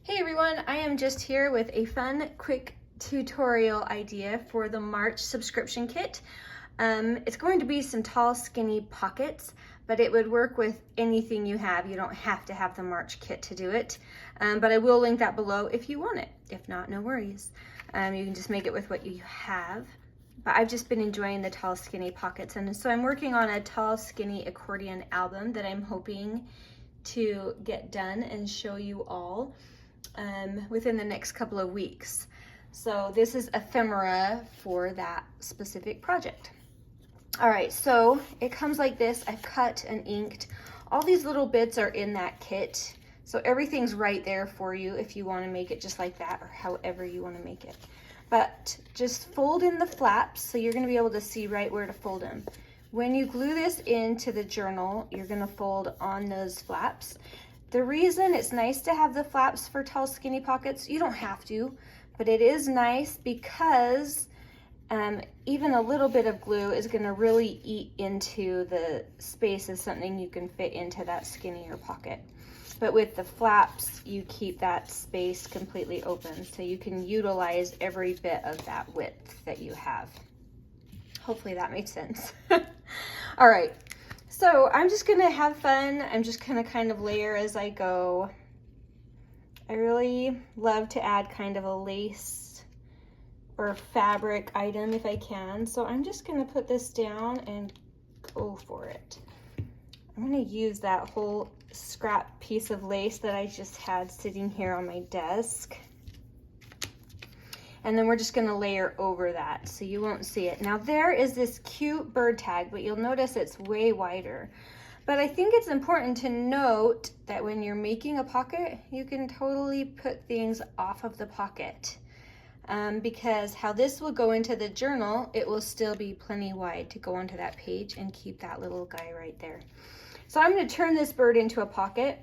Hey everyone, I am just here with a fun, quick tutorial idea for the March subscription kit. It's going to be some tall, skinny pockets, but it would work with anything you have. You don't have to have the March kit to do it, but I will link that below if you want it. If not, no worries. You can just make it with what you have. But I've just been enjoying the tall, skinny pockets, and so I'm working on a tall, skinny accordion album that I'm hoping to get done and show you all within the next couple of weeks. So this is ephemera for that specific project. All right, so it comes like this. I've cut and inked. All these little bits are in that kit. So everything's right there for you if you want to make it just like that or however you want to make it. But just fold in the flaps so you're going to be able to see right where to fold them. When you glue this into the journal, you're going to fold on those flaps. The reason it's nice to have the flaps for tall, skinny pockets, you don't have to, but it is nice because even a little bit of glue is going to really eat into the space of something you can fit into that skinnier pocket. But with the flaps, you keep that space completely open, so you can utilize every bit of that width that you have. Hopefully that makes sense. All right. So I'm just gonna have fun. I'm just gonna kind of layer as I go. I really love to add kind of a lace or fabric item if I can. So I'm just gonna put this down and go for it. I'm gonna use that whole scrap piece of lace that I just had sitting here on my desk. And then we're just gonna layer over that so you won't see it. Now there is this cute bird tag, but you'll notice it's way wider. But I think it's important to note that when you're making a pocket, you can totally put things off of the pocket. Because how this will go into the journal, it will still be plenty wide to go onto that page and keep that little guy right there. So I'm gonna turn this bird into a pocket.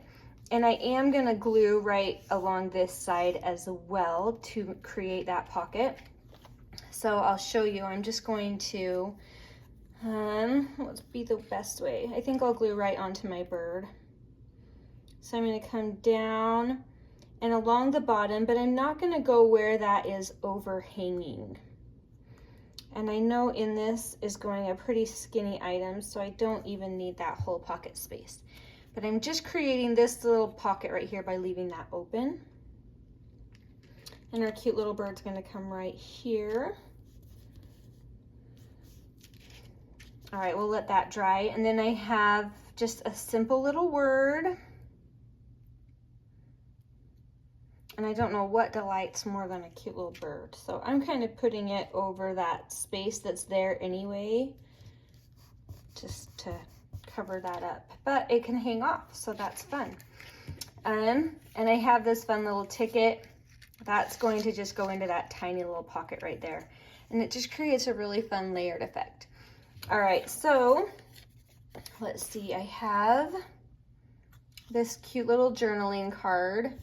And I am gonna glue right along this side as well to create that pocket. So I'll show you. I'm just going to, what's be the best way? I think I'll glue right onto my bird. So I'm gonna come down and along the bottom, but I'm not gonna go where that is overhanging. And I know in this is going a pretty skinny item, so I don't even need that whole pocket space. But I'm just creating this little pocket right here by leaving that open. And our cute little bird's gonna come right here. All right, we'll let that dry. And then I have just a simple little word. And I don't know what delights more than a cute little bird. So I'm kind of putting it over that space that's there anyway, just to cover that up, but it can hang off, so that's fun. And I have this fun little ticket that's going to just go into that tiny little pocket right there, and it just creates a really fun layered effect. All right, so let's see, I have this cute little journaling card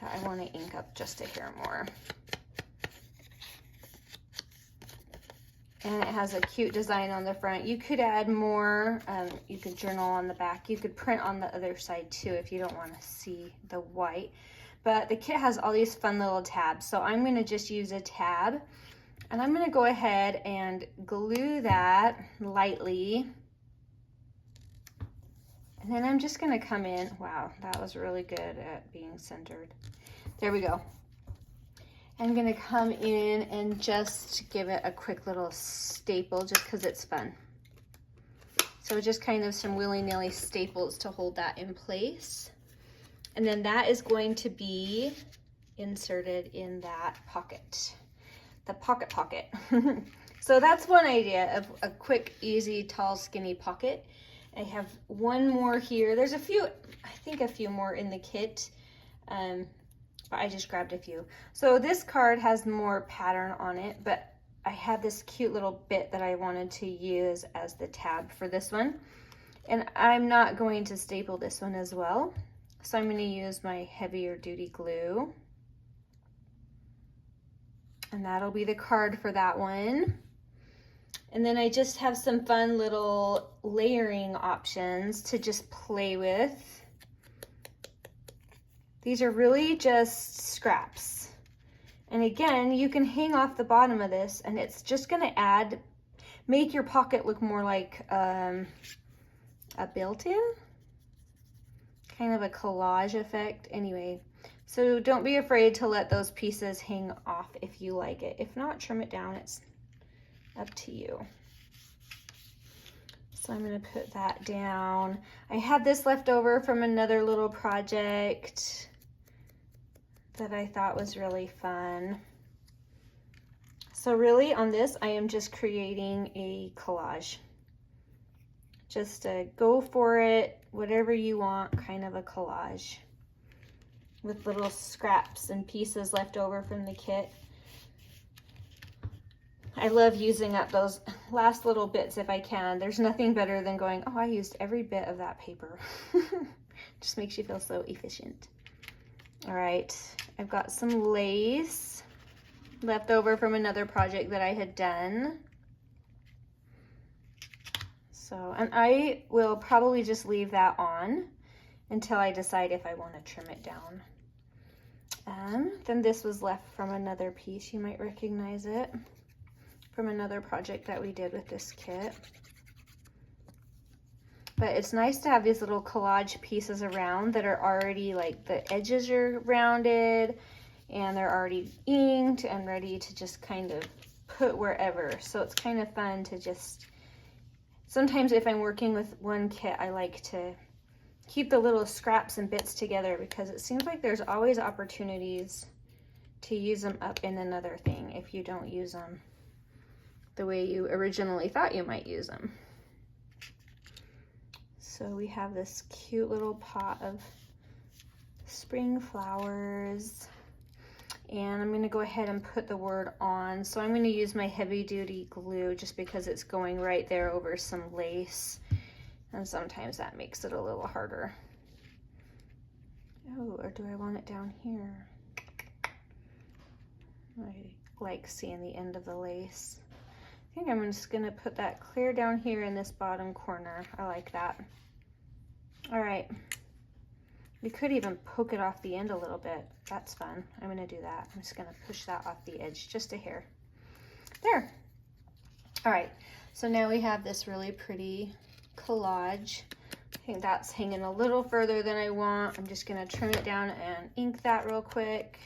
that I want to ink up just a hair more. And it has a cute design on the front. You could add more, you could journal on the back. You could print on the other side too if you don't want to see the white. But the kit has all these fun little tabs. So I'm gonna just use a tab and I'm gonna go ahead and glue that lightly. And then I'm just gonna come in, wow, that was really good at being centered. There we go. I'm gonna come in and just give it a quick little staple just because it's fun. So just kind of some willy-nilly staples to hold that in place. And then that is going to be inserted in that pocket, the pocket. So that's one idea of a quick, easy, tall, skinny pocket. I have one more here. There's a few, I think a few more in the kit. But I just grabbed a few. So this card has more pattern on it, but I had this cute little bit that I wanted to use as the tab for this one. And I'm not going to staple this one as well. So I'm going to use my heavier duty glue. And that'll be the card for that one. And then I just have some fun little layering options to just play with. These are really just scraps. And again, you can hang off the bottom of this and it's just gonna make your pocket look more like a built-in, kind of a collage effect. Anyway, so don't be afraid to let those pieces hang off if you like it. If not, trim it down, it's up to you. So I'm gonna put that down. I had this left over from another little project that I thought was really fun. So really on this, I am just creating a collage. Just a go for it, whatever you want, kind of a collage with little scraps and pieces left over from the kit. I love using up those last little bits if I can. There's nothing better than going, oh, I used every bit of that paper. Just makes you feel so efficient. All right, I've got some lace left over from another project that I had done. So, and I will probably just leave that on until I decide if I want to trim it down. Then this was left from another piece. You might recognize it from another project that we did with this kit. But it's nice to have these little collage pieces around that are already, like, the edges are rounded and they're already inked and ready to just kind of put wherever. So it's kind of fun to just, sometimes if I'm working with one kit, I like to keep the little scraps and bits together because it seems like there's always opportunities to use them up in another thing if you don't use them the way you originally thought you might use them. So we have this cute little pot of spring flowers, and I'm gonna go ahead and put the word on. So I'm gonna use my heavy duty glue just because it's going right there over some lace, and sometimes that makes it a little harder. Oh, or do I want it down here? I like seeing the end of the lace. I think I'm just gonna put that clear down here in this bottom corner. I like that. All right, we could even poke it off the end a little bit. That's fun. I'm gonna do that. I'm just gonna push that off the edge just a hair. There. All right, so now we have this really pretty collage. I think that's hanging a little further than I want. I'm just gonna trim it down and ink that real quick.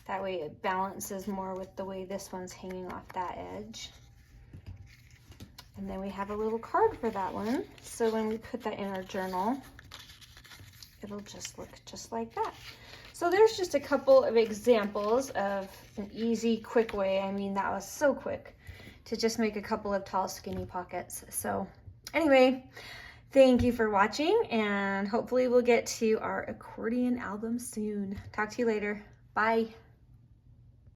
That way it balances more with the way this one's hanging off that edge. And then we have a little card for that one. So when we put that in our journal, it'll just look just like that. So there's just a couple of examples of an easy, quick way. I mean, that was so quick to just make a couple of tall, skinny pockets. So anyway, thank you for watching, and hopefully we'll get to our accordion album soon. Talk to you later. Bye.